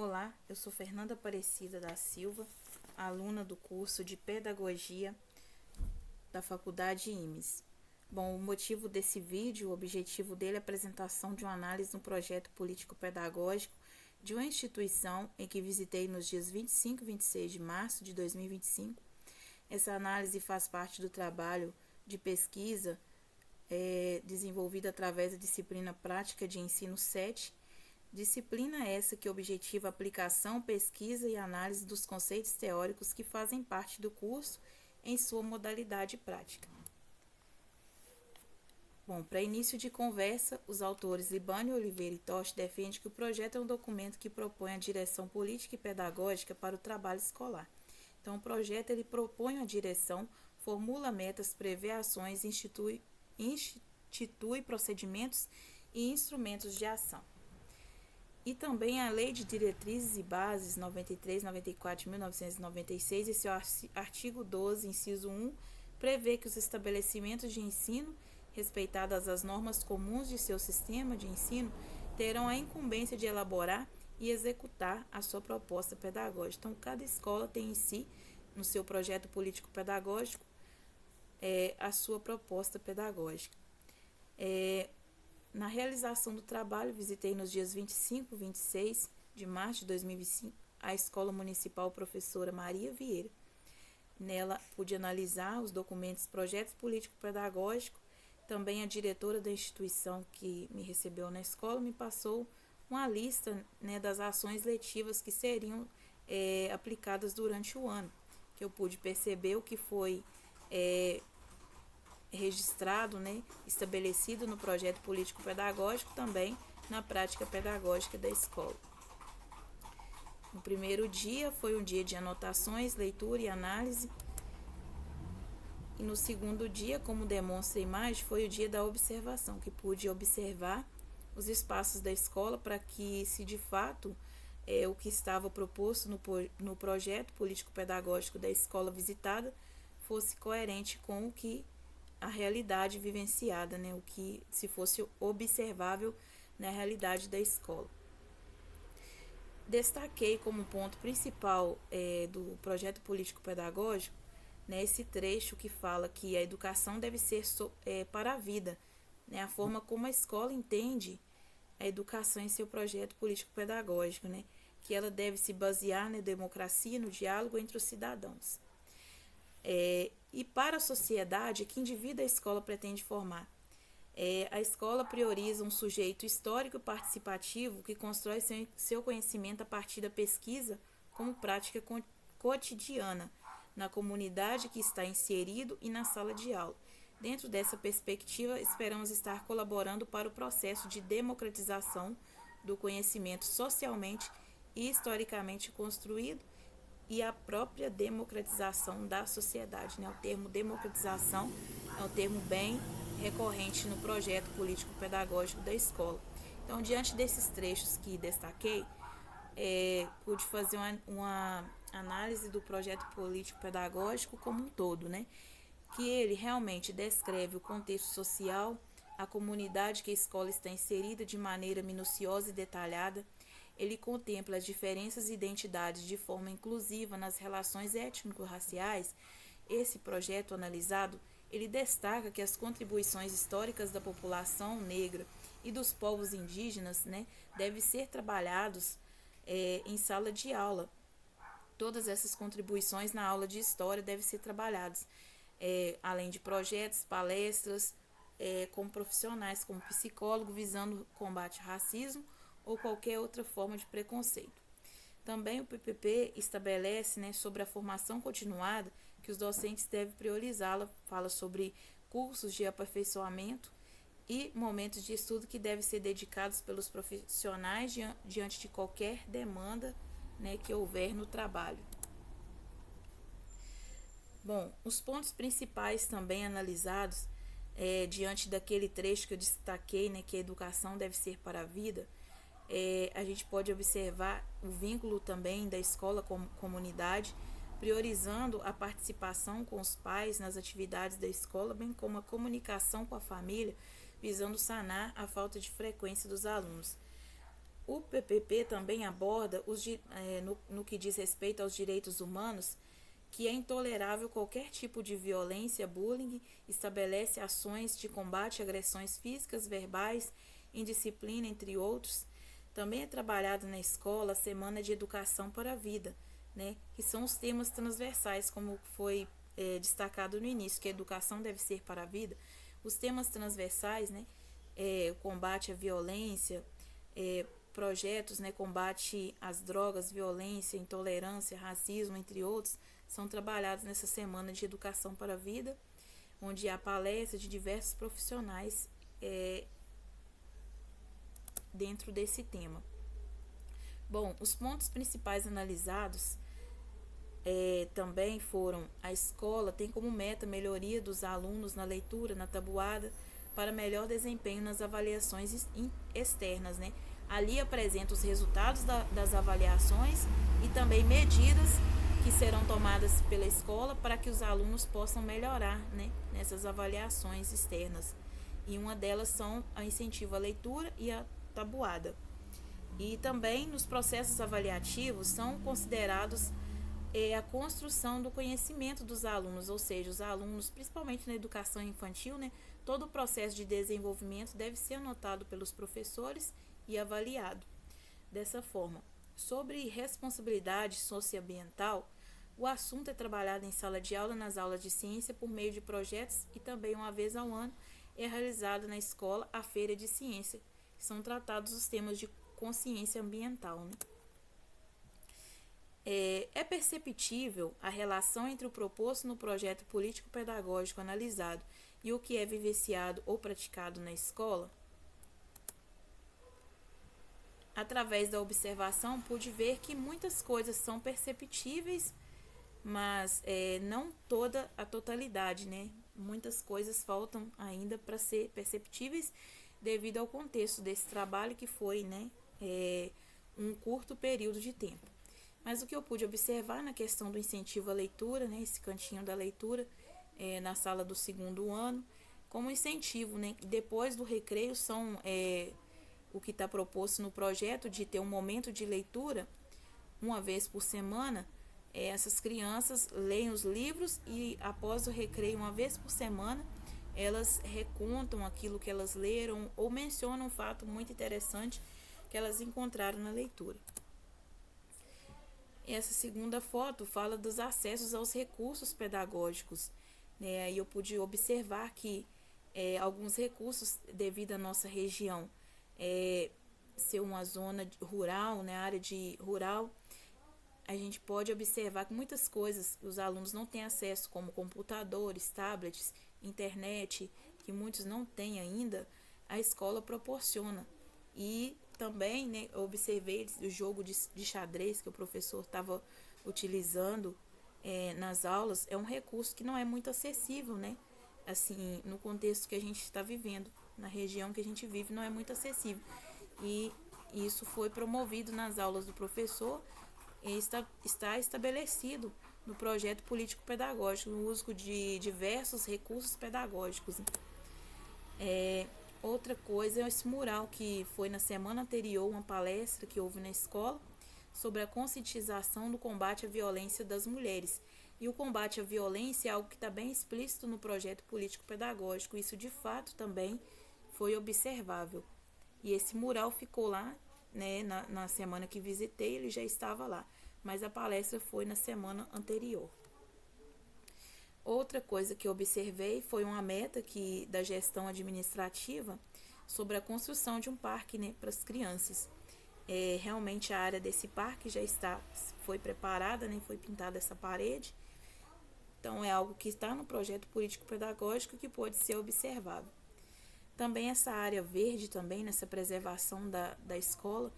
Olá, eu sou Fernanda Aparecida da Silva, aluna do curso de Pedagogia da Faculdade IMES. Bom, o motivo desse vídeo, o objetivo dele é a apresentação de uma análise no projeto político-pedagógico de uma instituição em que visitei nos dias 25 e 26 de março de 2025. Essa análise faz parte do trabalho de pesquisa desenvolvida através da disciplina Prática de Ensino 7, disciplina essa que objetiva a aplicação, pesquisa e análise dos conceitos teóricos que fazem parte do curso em sua modalidade prática. Bom, para início de conversa, os autores Libânio Oliveira e Tosh defendem que o projeto é um documento que propõe a direção política e pedagógica para o trabalho escolar. Então, o projeto ele propõe uma direção, formula metas, prevê ações, institui procedimentos e instrumentos de ação. E também a Lei de Diretrizes e Bases 93/94 de 1996, esse artigo 12, inciso 1, prevê que os estabelecimentos de ensino, respeitadas as normas comuns de seu sistema de ensino, terão a incumbência de elaborar e executar a sua proposta pedagógica. Então, cada escola tem em si, no seu projeto político-pedagógico, a sua proposta pedagógica. Na realização do trabalho, visitei nos dias 25 e 26 de março de 2025 a Escola Municipal Professora Maria Vieira. Nela, pude analisar os documentos, projetos político-pedagógicos. Também a diretora da instituição que me recebeu na escola me passou uma lista, das ações letivas que seriam aplicadas durante o ano, que eu pude perceber o que foi registrado, estabelecido no projeto político-pedagógico, também na prática pedagógica da escola. No primeiro dia foi um dia de anotações, leitura e análise. E no segundo dia, como demonstra a imagem, foi o dia da observação, que pude observar os espaços da escola para que, se de fato o que estava proposto no projeto político-pedagógico da escola visitada fosse coerente com o que a realidade vivenciada, o que se fosse observável na realidade da escola. Destaquei como ponto principal do projeto político-pedagógico esse trecho que fala que a educação deve ser para a vida, a forma como a escola entende a educação em seu projeto político-pedagógico, que ela deve se basear na democracia, no diálogo entre os cidadãos. E para a sociedade, que indivíduo a escola pretende formar? A escola prioriza um sujeito histórico e participativo que constrói seu conhecimento a partir da pesquisa como prática cotidiana, na comunidade que está inserido e na sala de aula. Dentro dessa perspectiva, esperamos estar colaborando para o processo de democratização do conhecimento socialmente e historicamente construído e a própria democratização da sociedade. O termo democratização é um termo bem recorrente no projeto político-pedagógico da escola. Então, diante desses trechos que destaquei, pude fazer uma análise do projeto político-pedagógico como um todo, que ele realmente descreve o contexto social, a comunidade que a escola está inserida de maneira minuciosa e detalhada. Ele contempla as diferenças e identidades de forma inclusiva nas relações étnico-raciais. Esse projeto analisado, ele destaca que as contribuições históricas da população negra e dos povos indígenas, devem ser trabalhados em sala de aula. Todas essas contribuições na aula de história devem ser trabalhadas, além de projetos, palestras, com profissionais como psicólogo, visando o combate ao racismo ou qualquer outra forma de preconceito. Também o PPP estabelece sobre a formação continuada que os docentes devem priorizá-la, fala sobre cursos de aperfeiçoamento e momentos de estudo que devem ser dedicados pelos profissionais diante de qualquer demanda que houver no trabalho. Bom, os pontos principais também analisados diante daquele trecho que eu destaquei, que a educação deve ser para a vida, a gente pode observar o vínculo também da escola com a comunidade, priorizando a participação com os pais nas atividades da escola, bem como a comunicação com a família, visando sanar a falta de frequência dos alunos. O PPP também aborda no que diz respeito aos direitos humanos, que é intolerável qualquer tipo de violência, bullying, estabelece ações de combate a agressões físicas, verbais, indisciplina, entre outros. Também é trabalhado na escola a Semana de Educação para a Vida, né, que são os temas transversais, como foi destacado no início, que a educação deve ser para a vida. Os temas transversais, né, o combate à violência, projetos, né, combate às drogas, violência, intolerância, racismo, entre outros, são trabalhados nessa Semana de Educação para a Vida, onde há palestras de diversos profissionais dentro desse tema. Bom, os pontos principais analisados também foram: a escola tem como meta a melhoria dos alunos na leitura, na tabuada, para melhor desempenho nas avaliações externas, né? Ali apresenta os resultados das avaliações e também medidas que serão tomadas pela escola para que os alunos possam melhorar, né, nessas avaliações externas. E uma delas são o incentivo à leitura e a tabuada. E também nos processos avaliativos são considerados a construção do conhecimento dos alunos, ou seja, os alunos, principalmente na educação infantil, né, todo o processo de desenvolvimento deve ser anotado pelos professores e avaliado. Dessa forma, sobre responsabilidade socioambiental, o assunto é trabalhado em sala de aula, nas aulas de ciência, por meio de projetos, e também uma vez ao ano é realizada na escola a feira de ciência, que são tratados os temas de consciência ambiental, né? É perceptível a relação entre o proposto no projeto político-pedagógico analisado e o que é vivenciado ou praticado na escola? Através da observação, pude ver que muitas coisas são perceptíveis, mas não toda a totalidade, né? Muitas coisas faltam ainda para ser perceptíveis devido ao contexto desse trabalho, que foi, né, um curto período de tempo. Mas o que eu pude observar na questão do incentivo à leitura, né, esse cantinho da leitura na sala do segundo ano, como incentivo, né, depois do recreio são o que está proposto no projeto de ter um momento de leitura uma vez por semana. Essas crianças leem os livros e após o recreio, uma vez por semana, elas recontam aquilo que elas leram ou mencionam um fato muito interessante que elas encontraram na leitura. Essa segunda foto fala dos acessos aos recursos pedagógicos, né? Aí eu pude observar que alguns recursos, devido à nossa região ser uma zona rural, né, área de rural, a gente pode observar que muitas coisas os alunos não têm acesso, como computadores, tablets, internet, que muitos não têm ainda, a escola proporciona. E também, né, eu observei o jogo de xadrez que o professor estava utilizando nas aulas, é um recurso que não é muito acessível, né? Assim, no contexto que a gente está vivendo, na região que a gente vive, não é muito acessível. E isso foi promovido nas aulas do professor e está estabelecido no projeto político-pedagógico, o uso de diversos recursos pedagógicos. Outra coisa é esse mural, que foi na semana anterior uma palestra que houve na escola sobre a conscientização do combate à violência das mulheres. E o combate à violência é algo que está bem explícito no projeto político-pedagógico. Isso, de fato, também foi observável. E esse mural ficou lá, né, na semana que visitei, ele já estava lá. Mas a palestra foi na semana anterior. Outra coisa que eu observei foi uma meta da gestão administrativa sobre a construção de um parque, né, para as crianças. Realmente a área desse parque foi preparada, né, foi pintada essa parede. Então é algo que está no projeto político-pedagógico que pode ser observado. Também essa área verde, também nessa preservação da escola,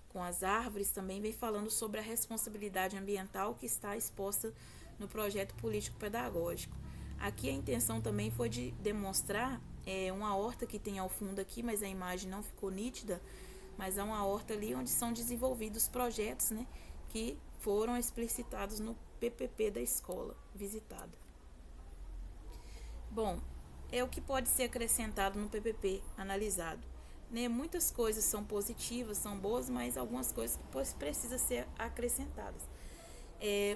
com as árvores, também vem falando sobre a responsabilidade ambiental que está exposta no projeto político-pedagógico. Aqui a intenção também foi de demonstrar uma horta que tem ao fundo aqui, mas a imagem não ficou nítida, mas é uma horta ali onde são desenvolvidos projetos, né, que foram explicitados no PPP da escola visitada. Bom, o que pode ser acrescentado no PPP analisado. né? Muitas coisas são positivas, são boas, mas algumas coisas que precisam ser acrescentadas.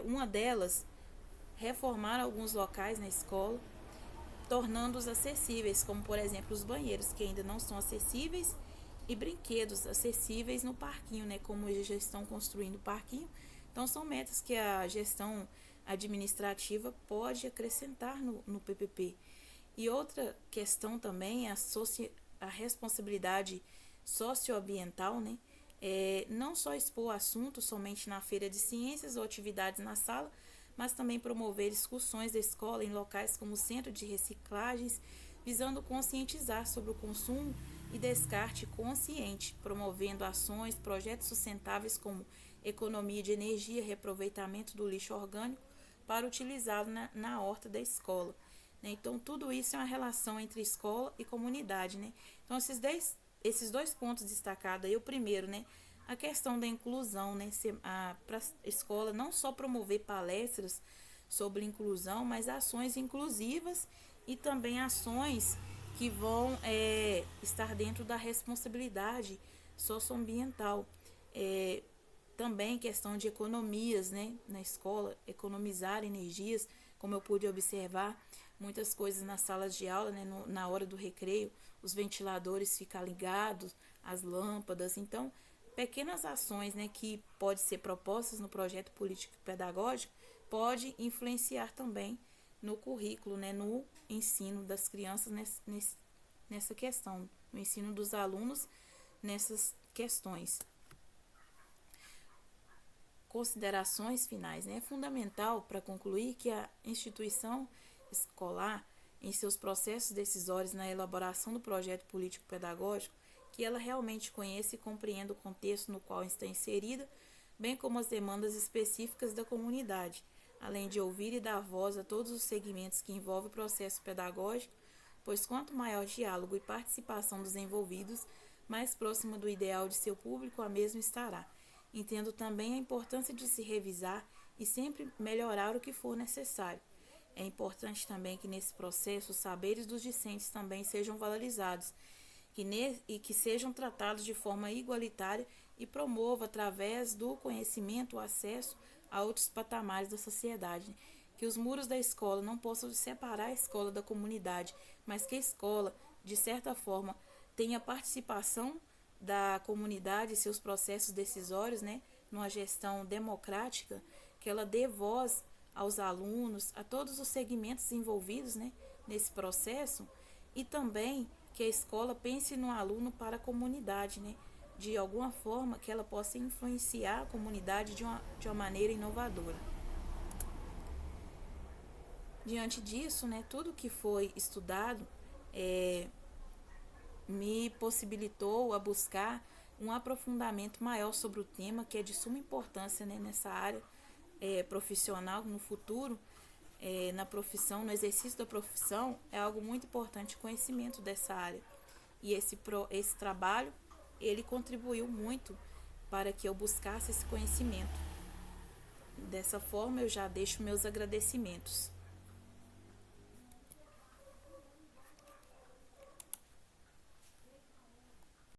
Uma delas, reformar alguns locais na escola, tornando-os acessíveis, como por exemplo os banheiros que ainda não são acessíveis e brinquedos acessíveis no parquinho, né? Como eles já estão construindo o parquinho. Então são metas que a gestão administrativa pode acrescentar no PPP. E outra questão também é a responsabilidade socioambiental, né? Não só expor assuntos somente na feira de ciências ou atividades na sala, mas também promover discussões da escola em locais como o centro de reciclagens, visando conscientizar sobre o consumo e descarte consciente, promovendo ações, projetos sustentáveis como economia de energia, reaproveitamento do lixo orgânico para utilizá-lo na horta da escola. Né? Então, tudo isso é uma relação entre escola e comunidade. Né? Então, esses dois pontos destacados aí, o primeiro, né? A questão da inclusão, né? Para a escola não só promover palestras sobre inclusão, mas ações inclusivas e também ações que vão estar dentro da responsabilidade socioambiental. Também questão de economias, né, na escola, economizar energias, como eu pude observar, muitas coisas nas salas de aula, né, na hora do recreio, os ventiladores ficam ligados, as lâmpadas. Então, pequenas ações, né, que podem ser propostas no projeto político e pedagógico pode influenciar também no currículo, né, no ensino das crianças nessa questão, no ensino dos alunos nessas questões. Considerações finais, né? É fundamental para concluir que a instituição escolar, em seus processos decisórios na elaboração do projeto político-pedagógico, que ela realmente conheça e compreenda o contexto no qual está inserida, bem como as demandas específicas da comunidade, além de ouvir e dar voz a todos os segmentos que envolvem o processo pedagógico, pois quanto maior diálogo e participação dos envolvidos, mais próxima do ideal de seu público a mesma estará. Entendo também a importância de se revisar e sempre melhorar o que for necessário. É importante também que nesse processo os saberes dos discentes também sejam valorizados e que sejam tratados de forma igualitária e promova, através do conhecimento, o acesso a outros patamares da sociedade. Que os muros da escola não possam separar a escola da comunidade, mas que a escola, de certa forma, tenha participação da comunidade e seus processos decisórios, né, numa gestão democrática, que ela dê voz aos alunos, a todos os segmentos envolvidos, né, nesse processo, e também que a escola pense no aluno para a comunidade, né, de alguma forma que ela possa influenciar a comunidade de uma maneira inovadora. Diante disso, né, tudo que foi estudado me possibilitou a buscar um aprofundamento maior sobre o tema, que é de suma importância, né, nessa área profissional no futuro, na profissão, no exercício da profissão, é algo muito importante o conhecimento dessa área. E esse trabalho, ele contribuiu muito para que eu buscasse esse conhecimento. Dessa forma, eu já deixo meus agradecimentos.